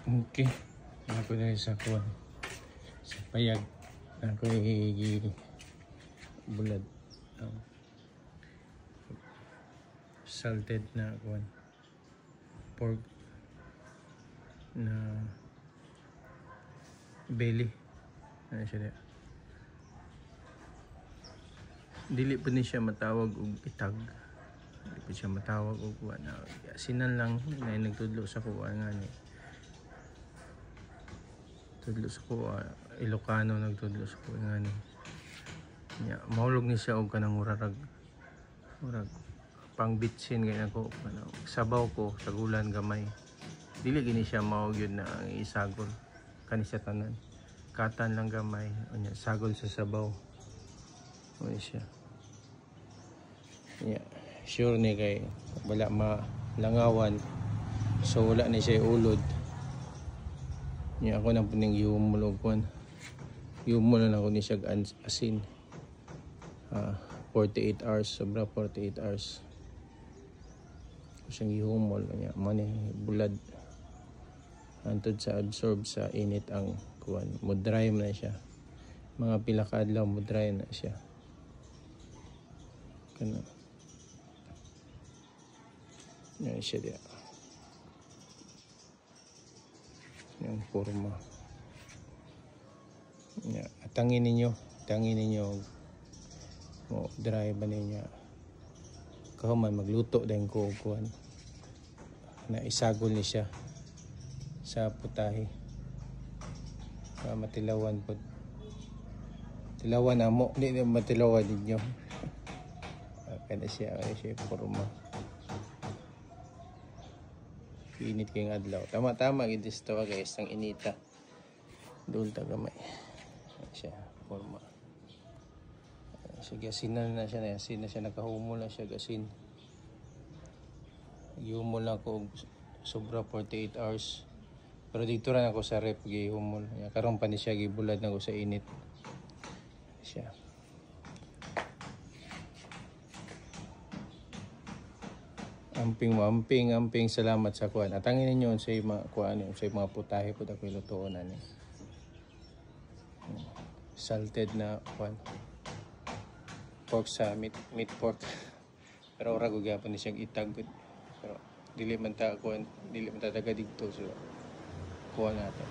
Okay. Ako na sa kuwan. Sa payag. Ako bulad. Salted na kuwan. Pork na belly. Ano siya dyan? Dili pa ni siya matawag og itag. Dili pa siya matawag og kuwan. Sinan lang na nagtudlo sa kuwan nga ni. Tudlo sa kuwa, Ilocano nagtudlo sa kuwa nga ni. Mahulog ni siya og kanang murag pang bitsin kaya ako sabaw ko sa gulan gamay. Dili gini siya mao gyud na ang isagol kani siya tanan. Katan lang gamay, unya sagol sa sabaw. Ano siya. Sure ni kay wala malangawan. So wala ni siya ulod. Ako nang puning yumulog ko. Yumulog na ako ni siya asin. 48 hours, sobra 48 hours. Siyang yumol niya, mani bulad. Antod sa absorb sa init ang kuwan. Mudry na siya. Mga pila ka adlaw mudry na siya. Kana. Yan siya diya. Yung forma. Tangin ninyo mo dry ba niya. Kahuman magluto din ko kuan. Na isagol ni siya sa putahe. Para matilawan po. Tilawan amo, hindi na matilawan ninyo. Kada siya forma. Init kayong adlaw. Tama-tama gidis tawa guys ang inita. Dul ta gamay. Siya forma. Sige asinan na siya na siya nakahumol na siya gasin. Gihumol na ako sobra 48 hours. Pero dito ra ako sa rep gihumol. Karon pa ni siya gibulad na ko sa init. Siya. Amping salamat sa kuan. Atangin ninyo sa mga kuan sa mga putahe pud ako ilutoon ani. Salted na kuan. Pork sa meat pork. Pero ora ko gyapon ni siyang itag. Pero dili man ta kuan, dili man ta daga dito so kuan nato.